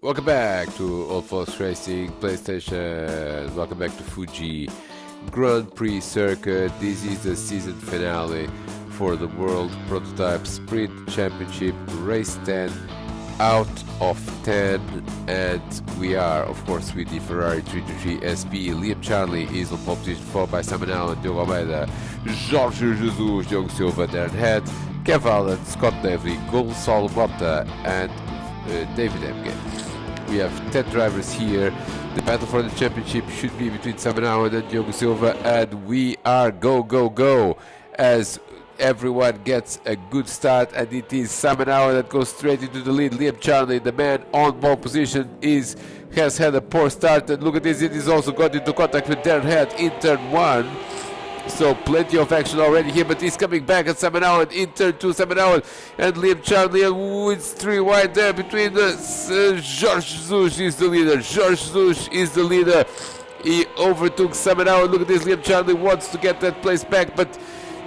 Welcome back to All Folks Racing PlayStation. Welcome back to Fuji Grand Prix Circuit. This is the season finale for the World Prototype Sprint Championship, race 10 out of 10, and we are of course with the Ferrari 323 SP. Liam Charlie is on pole position, followed by Simon Allen, Diogo Almeida, Jorge Jesus, Diogo Silva, Darren Head, Kev Allen, Scott Davey, Gonçalo Mota, and David Emge. We have 10 drivers here. The battle for the championship should be between Simon Allen and Diogo Silva, and we are go as everyone gets a good start, and it is Simon Allen that goes straight into the lead. Liam Charlie, the man on ball position, has had a poor start, and look at this, it is also got into contact with Darren Head in turn 1. So plenty of action already here, but he's coming back at Simon Allen in turn 2. Simon Allen and Liam Charlie, it's 3 wide there between Jorge Jesus is the leader. Jorge Jesus is the leader. He overtook Simon Allen. Look at this, Liam Charlie wants to get that place back, but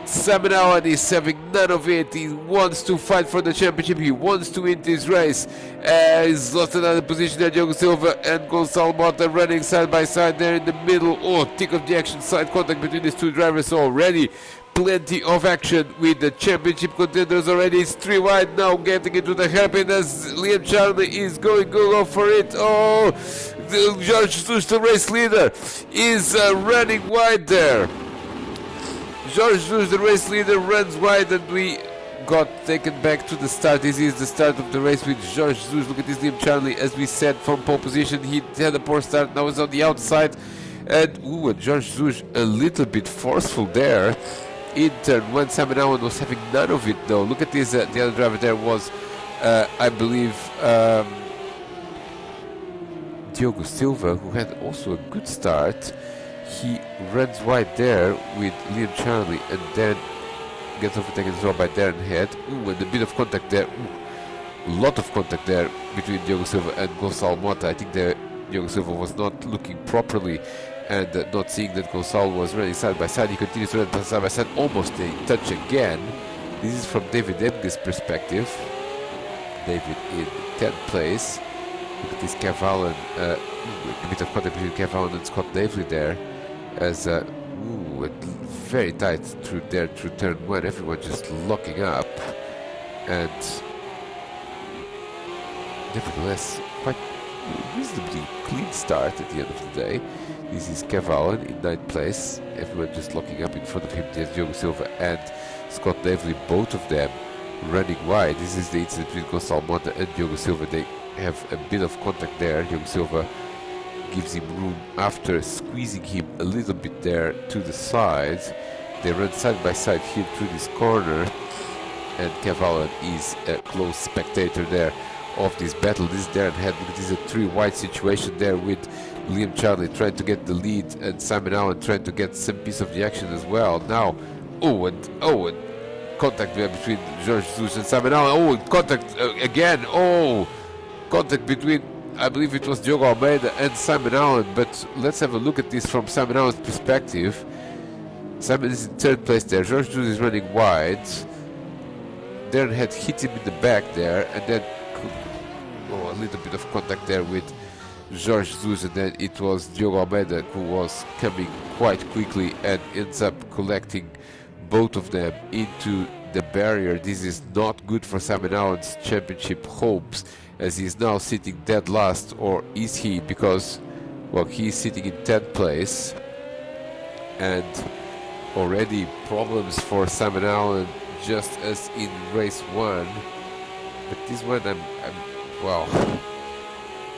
Simon Allen is having none of it. He wants to fight for the championship. He wants to win this race. He's lost another position there. Diogo Silva and Gonçalo Mota running side by side there in the middle. Oh, tick of the action, side contact between these two drivers already. Plenty of action with the championship contenders already. It's 3 wide now, getting into the hairpin as Liam Charlie is going go for it. Oh, Jorge Jesus, the race leader, is running wide there. Jorge Jesus, the race leader, runs wide, and we got taken back to the start. This is the start of the race with Jorge Jesus. Look at this, Liam Charlie, as we said, from pole position. He had a poor start, now he's on the outside. And Jorge Jesus a little bit forceful there. In turn 1, Simon Allen was having none of it though. Look at this, the other driver there was, I believe, Diogo Silva, who had also a good start. He runs wide there with Liam Charlie and then gets overtaken as well by Darren Head. And a bit of contact there. A lot of contact there between Diogo Silva and Gonçalo Mota. I think Diogo Silva was not looking properly and not seeing that Gonçalo was running side by side. He continues to run side by side, almost a touch again. This is from David Emge's perspective. David in 10th place. Look at this Kev Allen. A bit of contact between Kev Allen and Scott Davey there. As very tight through turn 1, everyone just locking up, and nevertheless quite reasonably clean start at the end of the day. This is Kev Allen in 9th place, everyone just locking up in front of him. There's Diogo Silva and Scott Davey, both of them running wide. This is the incident between Gonçalo Mota and Diogo Silva. They have a bit of contact there. Diogo Silva gives him room after squeezing him a little bit there to the side. They run side by side here through this corner, and Kev Allen is a close spectator there of this battle. This is Darren Head. This is a 3 wide situation there with Liam Charlie trying to get the lead and Simon Allen trying to get some piece of the action as well. Now, and contact there between Jorge Jesus and Simon Allen. And contact again. Contact between, I believe it was Diogo Almeida and Simon Allen, but let's have a look at this from Simon Allen's perspective. Simon is in 3rd place there. Jorge Jesus is running wide. Darren had hit him in the back there, and then a little bit of contact there with Jorge Jesus, and then it was Diogo Almeida who was coming quite quickly and ends up collecting both of them into the barrier. This is not good for Simon Allen's championship hopes, as he is now sitting dead last, or is he? Because, well, he is sitting in 10th place, and already problems for Simon Allen, just as in race 1. But this one,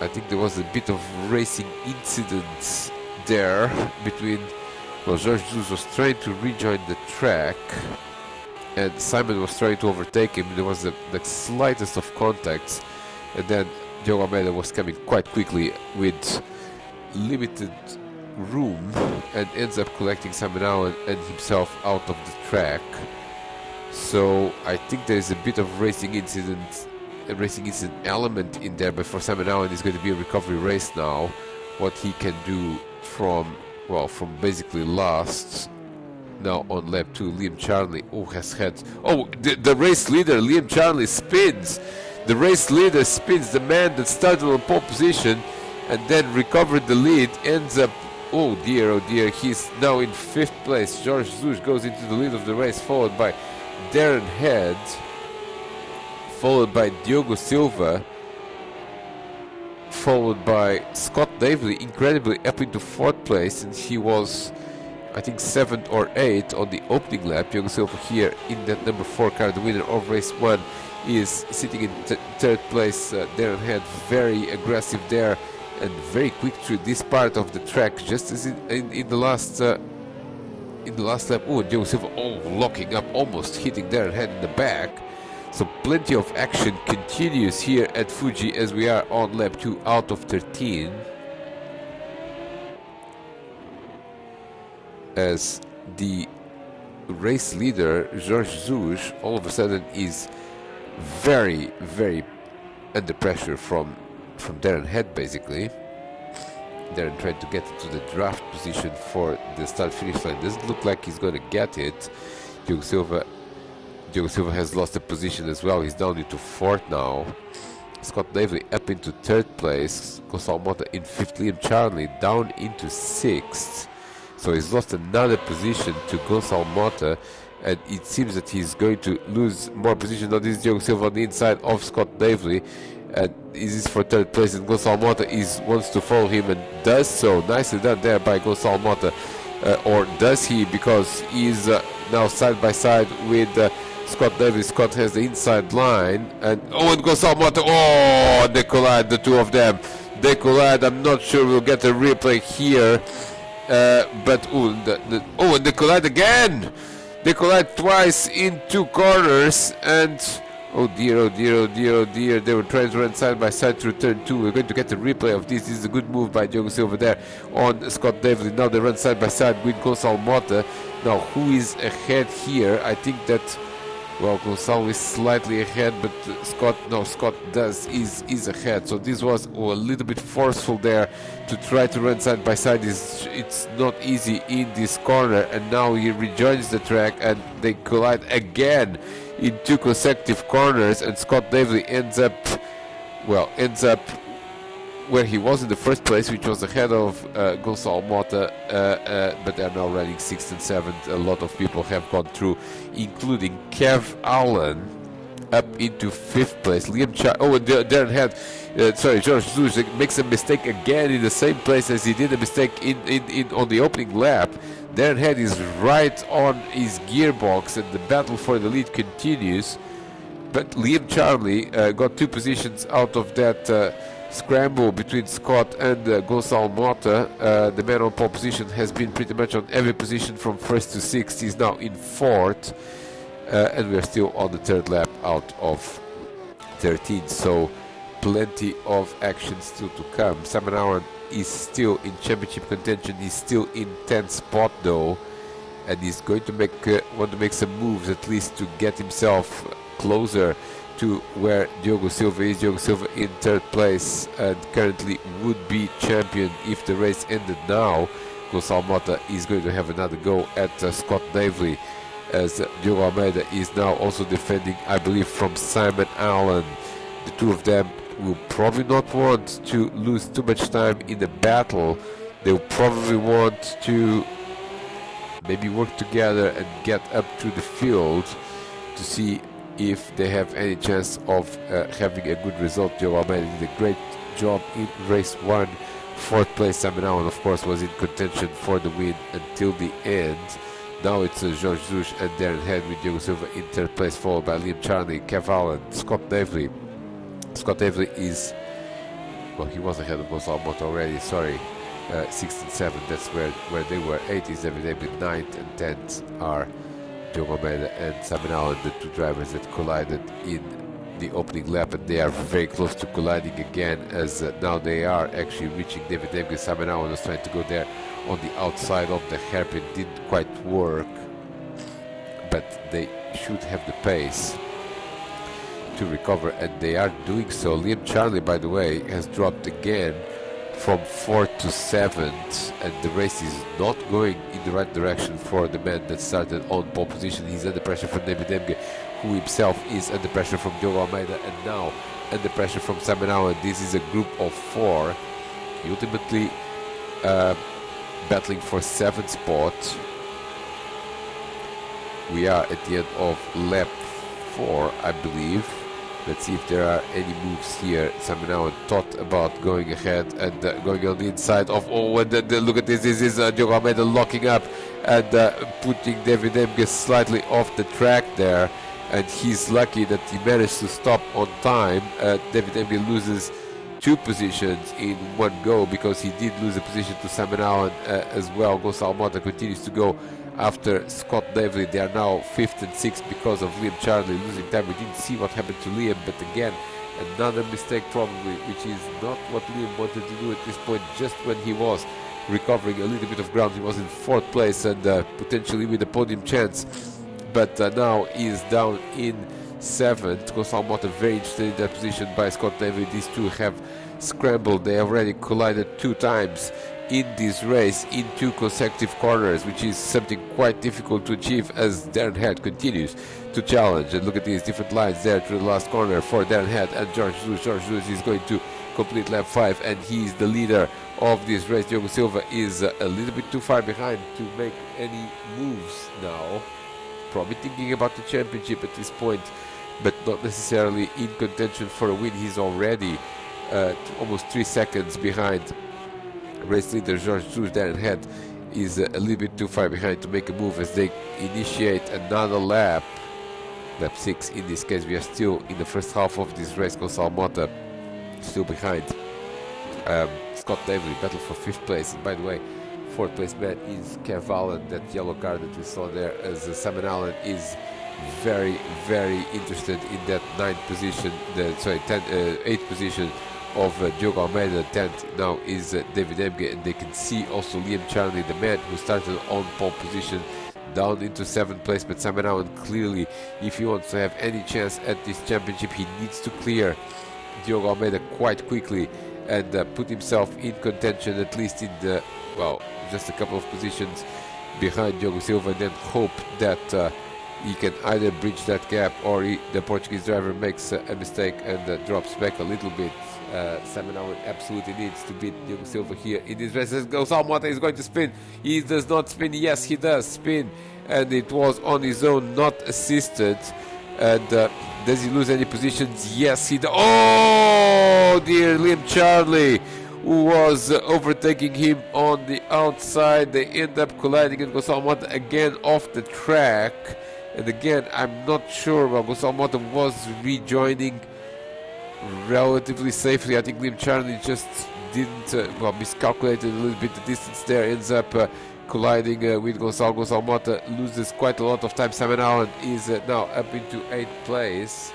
I think there was a bit of racing incidents there between, Jorge Jesus was trying to rejoin the track, and Simon was trying to overtake him. There was the slightest of contacts, and then Diogo Almeida was coming quite quickly with limited room and ends up collecting Simon Allen and himself out of the track. So I think there is a bit of racing incident element in there, but for Simon Allen it's going to be a recovery race now. What he can do from basically last now on lap 2. Liam Charlie has had the race leader Liam Charlie spins. The race leader spins the man that started on pole position and then recovered the lead, ends up, oh dear, he's now in 5th place. George Zush goes into the lead of the race, followed by Darren Head, followed by Diogo Silva, followed by Scott Davely, incredibly up into 4th place, and he was, I think, 7th or 8th on the opening lap. Diogo Silva here in that number 4 car, the winner of race 1, is sitting in 3rd place. Darren Head very aggressive there and very quick through this part of the track, just as in the last lap. Oh, Diogo Silva, locking up, almost hitting Darren Head in the back. So plenty of action continues here at Fuji as we are on lap 2 out of 13. As the race leader, George Zush, all of a sudden is very, very under pressure from Darren Head, basically. Darren tried to get into the draft position for the start-finish line. Doesn't look like he's going to get it. Diogo Silva has lost a position as well. He's down into 4th now. Scott Davely up into 3rd place. Gonçalo Mota in 5th. Liam Charlie down into 6th. So he's lost another position to Gonçalo Mota, and it seems that he's going to lose more position. Now this is Diogo Silva on the inside of Scott Davely, and this is for 3rd place, and Gonçalo Mota wants to follow him and does so. Nicely done there by Gonçalo Mota, or does he, because he's now side by side with Scott Davely. Scott has the inside line, and Gonçalo Mota, they collide, the two of them. They collide. I'm not sure we'll get a replay here. But and they collide again. They collide twice in 2 corners, and oh dear, they were trying to run side by side through turn 2. We're going to get a replay of this. This is a good move by Diogo Silva there on Scott Davely. Now they run side by side with Gonçalo Mota. Now who is ahead here? I think that, well, Gonçalo is slightly ahead, but Scott is ahead. So this was a little bit forceful there to try to run side by side. It's not easy in this corner, and now he rejoins the track and they collide again in 2 consecutive corners, and Scott Davely ends up where he was in the first place, which was ahead of Gonçalo Mota, but they're now running 6th and 7th. A lot of people have gone through, including Kev Allen up into 5th place. Liam Darren Head, George Zush makes a mistake again in the same place as he did a mistake in on the opening lap. Darren Head is right on his gearbox, and the battle for the lead continues. But Liam Charlie got 2 positions out of that scramble between Scott and Gonçalo Mota. The man on pole position has been pretty much on every position from 1st to 6th. He's now in 4th, and we are still on the 3rd lap out of 13. So plenty of action still to come. Simon Allen is still in championship contention. He's still in 10th spot though, and he's going to want to make some moves at least to get himself closer to where Diogo Silva is. Diogo Silva in 3rd place and currently would be champion if the race ended now. Gonçalo Mota is going to have another go at Scott Davely, as Diogo Almeida is now also defending, I believe, from Simon Allen. The two of them will probably not want to lose too much time in the battle. They'll probably want to maybe work together and get up through the field to see if they have any chance of having a good result. Diogo Almeida did a great job in race 1. 4th place, Simon Allen, of course, was in contention for the win until the end. Now it's George Zush and Darren Head with Diogo Silva in 3rd place, followed by Liam Charney, Kev Allen, Scott Davely. Scott Davely is, well, he was ahead of Gonçalo Mota already, 6th and 7th, that's where they were. 8th is evidently 9th, and 10th are Diogo Almeida and Simon Allen, the 2 drivers that collided in the opening lap, and they are very close to colliding again, as now they are actually reaching David Demke. Simon Allen was trying to go there on the outside of the hairpin, didn't quite work, but they should have the pace to recover, and they are doing so. Liam Charlie, by the way, has dropped again from 4th to 7th, and the race is not going in the right direction for the man that started on pole position. He's under pressure from David Demke, who himself is under pressure from Diogo Almeida, and now under pressure from Simon Allen. This is a group of 4, ultimately battling for 7th spot. We are at the end of lap 4, I believe. Let's see if there are any moves here. Simon Allen thought about going ahead and going on the inside of... Oh, and look at this. This is Diogo Almeida locking up and putting David Emge slightly off the track there. And he's lucky that he managed to stop on time. David Emge loses 2 positions in one go, because he did lose a position to Simon Allen as well. Gonçalo Mota continues to go after Scott Davely. They are now 5th and 6th because of Liam Charlie losing time. We didn't see what happened to Liam, but again, another mistake probably, which is not what Liam wanted to do at this point. Just when he was recovering a little bit of ground, he was in 4th place and potentially with a podium chance, but now he is down in 7th. Gonçalo Mota very interested in that position by Scott Davely. These two have scrambled. They already collided 2 times in this race in 2 consecutive corners, which is something quite difficult to achieve as Darren Head continues to challenge. And look at these different lines there to the last corner for Darren Head and George Jesus. George Jesus is going to complete lap 5, and he's the leader of this race. Diogo Silva is a little bit too far behind to make any moves now. Probably thinking about the championship at this point, but not necessarily in contention for a win. He's already almost 3 seconds behind race leader George Jesus. Darren Head is a little bit too far behind to make a move as they initiate another lap 6 in this case. We are still in the first half of this race. Gonçalo Mota still behind Scott Davely, battle for 5th place. And by the way, 4th place man is Kev Allen. That yellow card that we saw there, as Simon Allen is very, very interested in that 9th position, 8th position of Diogo Almeida. 10th now is David Emge, and they can see also Liam Charlie, the man who started on pole position, down into 7th place. But Simon Allen, clearly, if he wants to have any chance at this championship, he needs to clear Diogo Almeida quite quickly and put himself in contention, at least in the, well, just a couple of positions behind Diogo Silva, and then hope that he can either bridge that gap or the Portuguese driver makes a mistake and drops back a little bit. Simon Allen absolutely needs to beat Diogo Silva here in this race. Gonçalo Mota is going to spin. He does not spin. Yes, he does spin, and it was on his own, not assisted. And does he lose any positions? Yes, he does. Oh dear, Liam Charlie, who was overtaking him on the outside. They end up colliding, and Gonçalo Mota again off the track. And again, I'm not sure. Well, Gonçalo Mota was rejoining relatively safely. I think Liam Charlie just didn't, miscalculated a little bit the distance there. Ends up colliding with Gonçalo. Gonçalo Mota loses quite a lot of time. Simon Allen is now up into 8th place.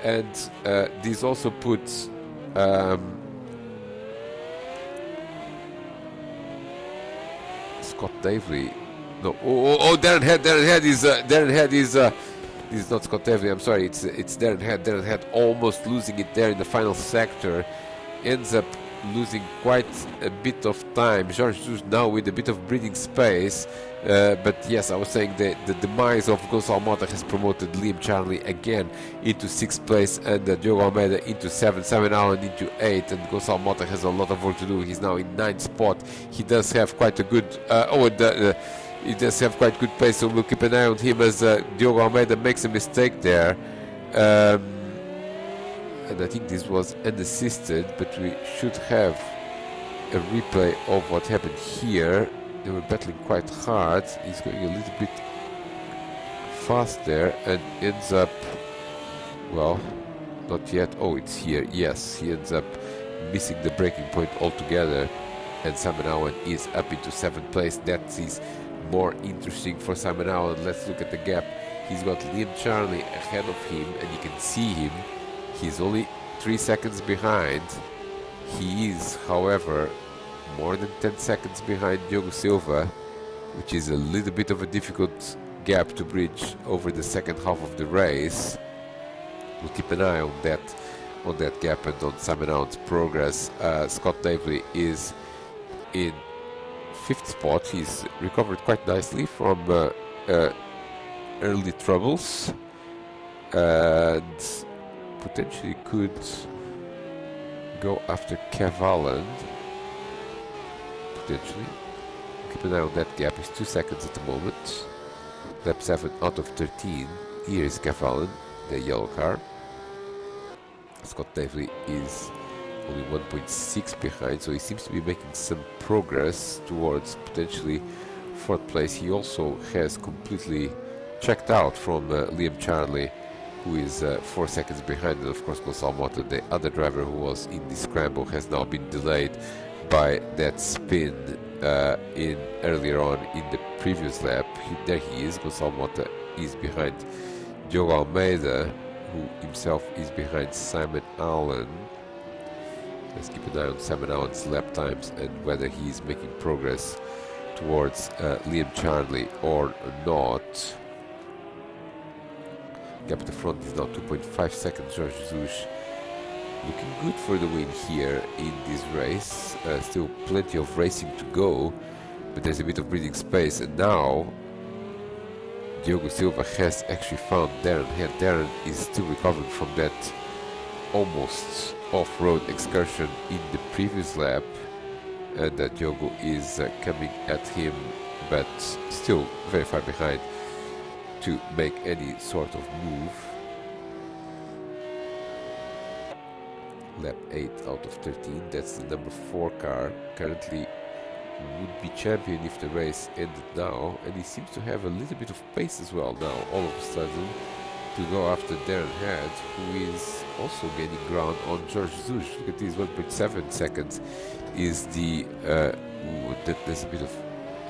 And this also puts Scott Davely. No, Darren Head is not Scott Davely. I'm sorry, it's Darren Head. Darren Head almost losing it there in the final sector, ends up losing quite a bit of time. George Jesus now with a bit of breathing space, but yes, I was saying the demise of Gonçalo Mota has promoted Liam Charlie again into 6th place, and Diogo Almeida into 7th, Simon Allen into 8th, and Gonçalo Mota has a lot of work to do. He's now in 9th spot. He does have quite a good he does have quite good pace, so we'll keep an eye on him as Diogo Almeida makes a mistake there. And I think this was unassisted, but we should have a replay of what happened here. They were battling quite hard. He's going a little bit fast there and ends up, well, not yet. Oh, it's here. Yes, he ends up missing the breaking point altogether, and Simon Allen is up into 7th place. That is more interesting for Simon Allen. Let's look at the gap. He's got Liam Charlie ahead of him, and you can see him. He's only 3 seconds behind. He is, however, more than 10 seconds behind Diogo Silva, which is a little bit of a difficult gap to bridge over the second half of the race. We'll keep an eye on that gap and on Simon Allen's progress. Scott Davely is in 5th spot. He's recovered quite nicely from early troubles. and potentially could go after Cavaland. Potentially. Keep an eye on that gap. It's 2 seconds at the moment. Lap 7 out of 13. Here is Cavaland, the yellow car. Scott Davely is only 1.6 behind, so he seems to be making some progress towards potentially 4th place. He also has completely checked out from Liam Charlie, who is 4 seconds behind, and of course Gonçalo Mota, the other driver who was in the scramble, has now been delayed by that spin in earlier on in the previous lap. There he is. Gonçalo Mota is behind Diogo Almeida, who himself is behind Simon Allen. Let's keep an eye on Simon Allen's lap times and whether he is making progress towards Liam Charlie or not. Gap at the front is now 2.5 seconds. Jorge Jesus looking good for the win here in this race. Still plenty of racing to go, but there's a bit of breathing space. And now Diogo Silva has actually found Darren Head. Darren is still recovering from that almost off-road excursion in the previous lap, and Diogo is coming at him, but still very far behind to make any sort of move. Lap 8 out of 13, that's the number 4 car, currently would be champion if the race ended now, and he seems to have a little bit of pace as well now, all of a sudden, to go after Darren Head, who is also gaining ground on Jorge Jesus. Look at this, 1.7 seconds is the, there's a bit of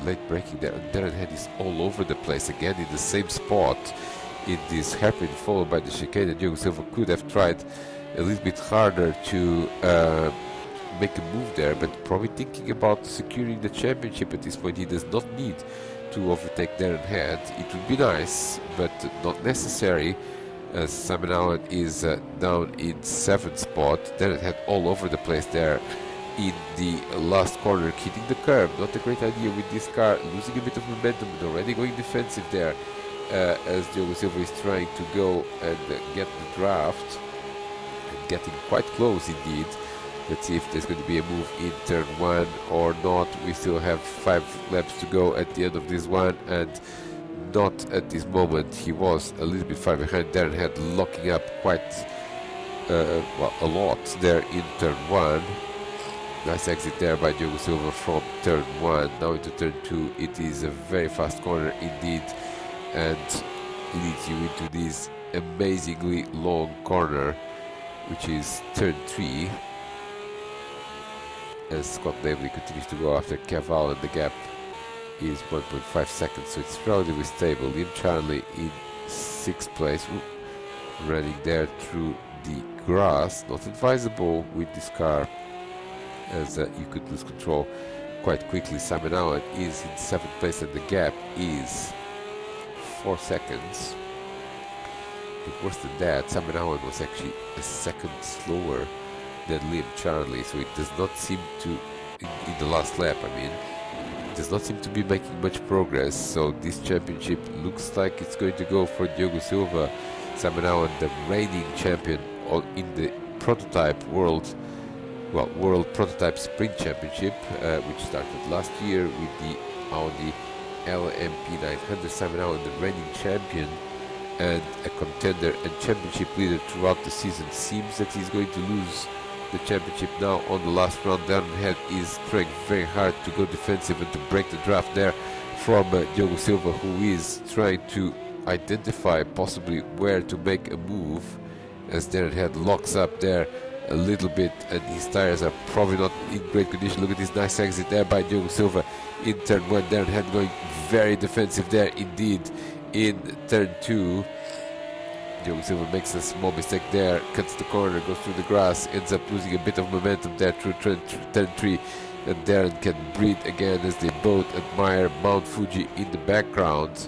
late braking there, and Darren Head is all over the place again in the same spot in this hairpin, followed by the chicane. And Diogo Silva could have tried a little bit harder to make a move there, but probably thinking about securing the championship at this point. He does not need to overtake Darren Head. It would be nice, but not necessary, as Simon Allen is down in 7th spot. Darren Head all over the place there in the last corner, hitting the curb. Not a great idea with this car, losing a bit of momentum and already going defensive there, as Diogo Silva is trying to go and get the draft, and getting quite close indeed. Let's see if there's going to be a move in turn 1 or not. We still have 5 laps to go at the end of this one, and not at this moment. He was a little bit far behind. Darren Head locking up quite well, a lot there in turn 1. Nice exit there by Diogo Silva from turn 1. Now into turn 2. It is a very fast corner indeed, and leads you into this amazingly long corner, which is turn 3. As Scott Davely continues to go after Caval, and the gap is 1.5 seconds, so it's relatively stable. Liam Charlie in 6th place, running there through the grass. Not advisable with this car, as you could lose control quite quickly. Simon Allen is in 7th place, and the gap is 4 seconds. But worse than that, Simon Allen was actually a second slower than Liam Charlie, so it does not seem to, in the last lap I mean, it does not seem to be making much progress. So this championship looks like it's going to go for Diogo Silva. Simon Allen, the reigning champion in the prototype world prototype sprint championship, which started last year with the Audi LMP 900. Simon Allen, the reigning champion and a contender and championship leader throughout the season, seems that he's going to lose the championship now on the last round. Darren Head is trying very hard to go defensive and to break the draft there from Diogo Silva, who is trying to identify possibly where to make a move, as Darren Head locks up there a little bit, and his tires are probably not in great condition. Look at this nice exit there by Diogo Silva in turn 1. Darren Head going very defensive there indeed in turn 2. Diogo Silva makes a small mistake there, cuts the corner, goes through the grass, ends up losing a bit of momentum there through turn 3, and Darren can breathe again as they both admire Mount Fuji in the background.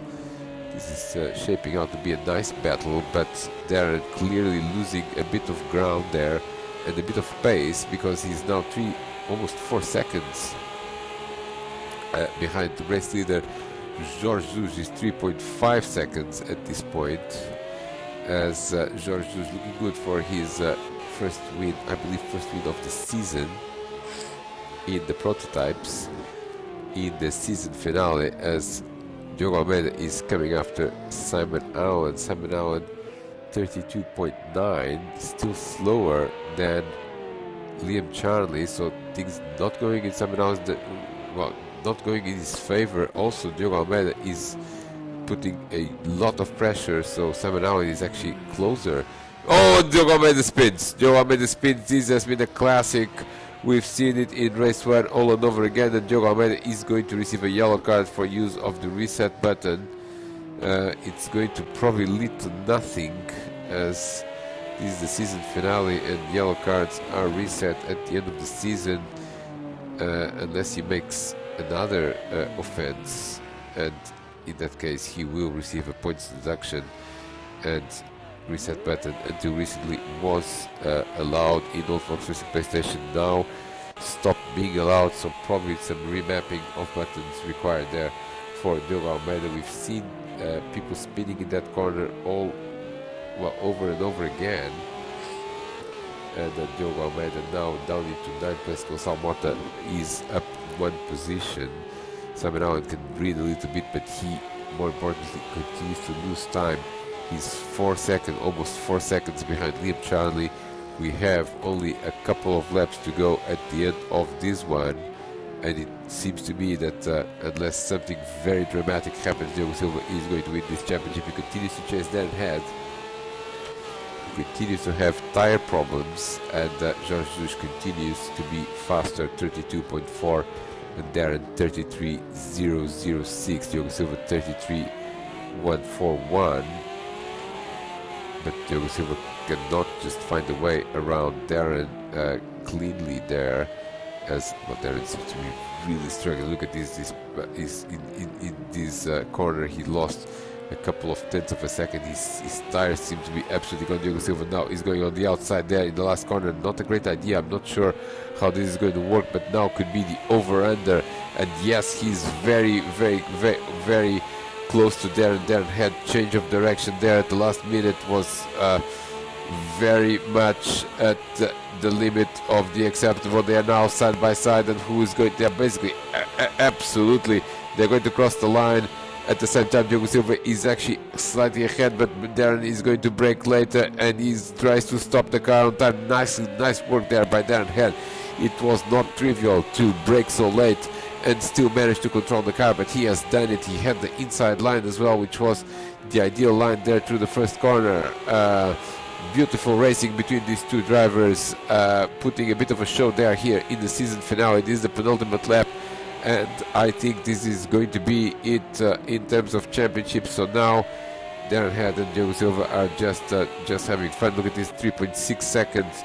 This is shaping out to be a nice battle, but Darren clearly losing a bit of ground there and a bit of pace, because he's now almost 4 seconds behind the race leader. Jorge Jesus is 3.5 seconds at this point. as George is looking good for his first win, I believe first win of the season in the prototypes in the season finale, as Diogo Almeida is coming after Simon Allen. Simon Allen 32.9, still slower than Liam Charnley, so things not going in Simon Allen's not going in his favor. Also Diogo Almeida is putting a lot of pressure, so Simon Allen is actually closer. Oh, Diogo Almeida spins! Diogo Almeida spins. This has been a classic. We've seen it in race 1 all and over again, and Diogo Almeida is going to receive a yellow card for use of the reset button. It's going to probably lead to nothing, as this is the season finale and yellow cards are reset at the end of the season, unless he makes another offense, and in that case he will receive a points deduction. And reset button until recently was allowed in Old Fox Racing PlayStation, now stopped being allowed, so probably some remapping of buttons required there for Diogo Almeida. We've seen people spinning in that corner over and over again, and Diogo Almeida now down into 9th place. Gonçalo Mota is up 1 position. Simon Allen can breathe a little bit, but he, more importantly, continues to lose time. He's almost 4 seconds behind Liam Charnley. We have only a couple of laps to go at the end of this one, and it seems to me that unless something very dramatic happens, Diogo Silva is going to win this championship. He continues to chase Darren Head. He continues to have tire problems, and Jorge Jesus continues to be faster, 32.4, and Darren 33.006, Diogo Silva 33.141. But Diogo Silva cannot just find a way around Darren cleanly there, as Darren seems to be really struggling. Look at this in this corner he lost a couple of tenths of a second. His tires seem to be absolutely gone. Diogo Silva now is going on the outside there in the last corner. Not a great idea. I'm not sure how this is going to work, but now could be the over-under. And yes, he's very close to Darren. Darren had change of direction there at the last minute, was very much at the limit of the acceptable. They are now side by side, and who is going? They are basically absolutely. They're going to cross the line. At the same time, Diogo Silva is actually slightly ahead, but Darren is going to brake later, and he tries to stop the car on time. Nice work there by Darren Head. It was not trivial to brake so late and still manage to control the car, but he has done it. He had the inside line as well, which was the ideal line there through the first corner. Beautiful racing between these two drivers, putting a bit of a show there here in the season finale. This is the penultimate lap, and I think this is going to be it in terms of championship. So now Darren Head and Diogo Silva are just having fun. Look at this, 3.6 seconds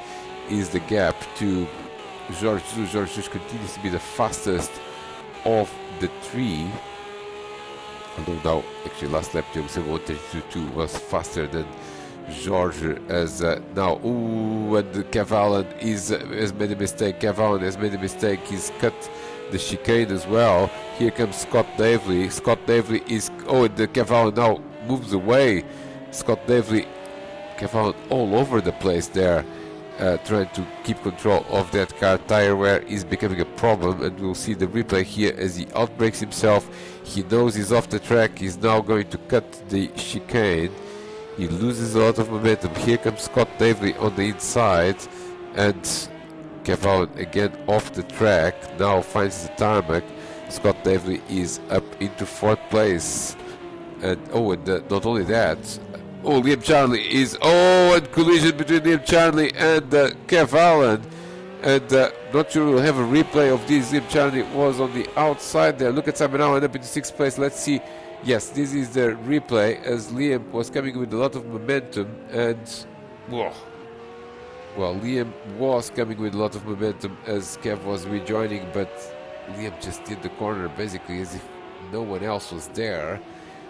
is the gap to Jorge Jesus. Jorge Jesus continues to be the fastest of the three, although now actually last lap Diogo Silva 1:32.2 was faster than Jorge, as now and Kev Allen has made a mistake. Kev Allen has made a mistake. He's cut the chicane as well. Here comes Scott Davely. Scott Davely is the Kev Allen now moves away. Scott Davely, Kev Allen all over the place there, trying to keep control of that car. Tire wear is becoming a problem, and we'll see the replay here as he outbrakes himself. He knows he's off the track. He's now going to cut the chicane. He loses a lot of momentum. Here comes Scott Davely on the inside, and Kev Allen again off the track. Now finds the tarmac. Scott Davely is up into 4th place, and not only that, Liam Charnley is and collision between Liam Charnley and Kev Allen, and not sure we'll have a replay of this. Liam Charnley was on the outside there. Look at Simon Allen up into 6th place. Let's see. Yes, this is the replay, as Liam was coming with a lot of momentum, and Liam was coming with a lot of momentum as Kev was rejoining, but Liam just did the corner basically as if no one else was there,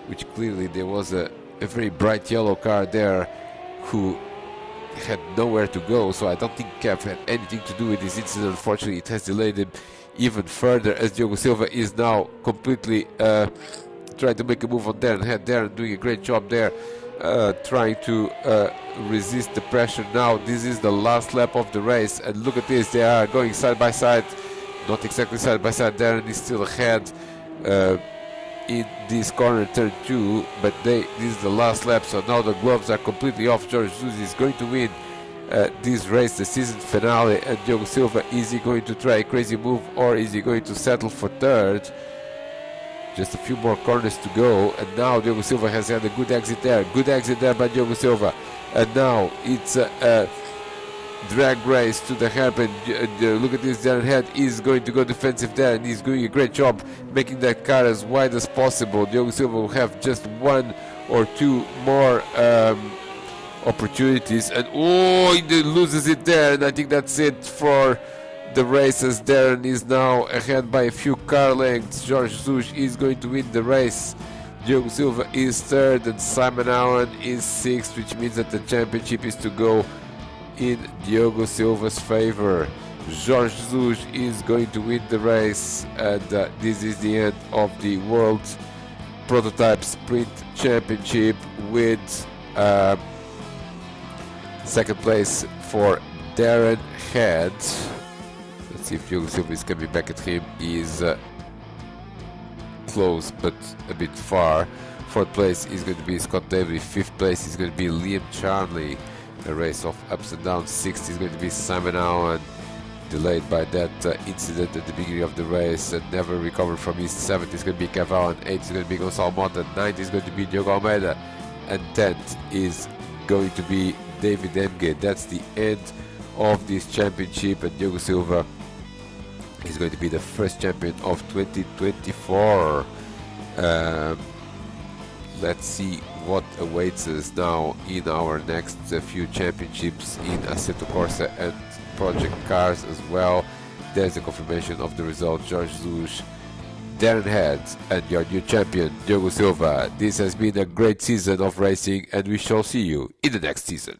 which clearly there was a very bright yellow car there who had nowhere to go. So I don't think Kev had anything to do with this incident. Unfortunately, it has delayed him even further, as Diogo Silva is now completely trying to make a move on Darren Head. Darren doing a great job there, trying to resist the pressure. Now this is the last lap of the race, and look at this, they are going side by side, not exactly side by side. Darren is still ahead in this corner, turn 2, but this is the last lap, so now the gloves are completely off. Jorge Jesus is going to win this race, the season finale, and Diogo Silva, is he going to try a crazy move, or is he going to settle for third? Just a few more corners to go, and now Diogo Silva has had a good exit there by Diogo Silva, and now it's a drag race to the hairpin. Look at this, Darren Head is going to go defensive there, and he's doing a great job making that car as wide as possible. Diogo Silva will have just 1 or 2 more opportunities, and he loses it there, and I think that's it for the race, as Darren is now ahead by a few car lengths. Jorge Jesus is going to win the race. Diogo Silva is third, and Simon Allen is sixth, which means that the championship is to go in Diogo Silva's favor. Jorge Jesus is going to win the race, and this is the end of the World Prototype Sprint Championship, with second place for Darren Head. Let's see if Diogo Silva is coming back at him. He is close but a bit far. Fourth place is going to be Scott Davey. Fifth place is going to be Liam Charnley. A race of ups and downs. Sixth is going to be Simon Allen, delayed by that incident at the beginning of the race and never recovered from his. Seventh is going to be Kev Allen. Eighth is going to be Gonçalo Mota. Ninth is going to be Diogo Almeida, and 10th is going to be David Emge. That's the end of this championship, and Diogo Silva is going to be the first champion of 2024. Let's see what awaits us now in our next few championships in Assetto Corsa and Project Cars as well. There's a confirmation of the result. Jorge Jesus, Darren Head, and your new champion Diogo Silva. This has been a great season of racing, and we shall see you in the next season.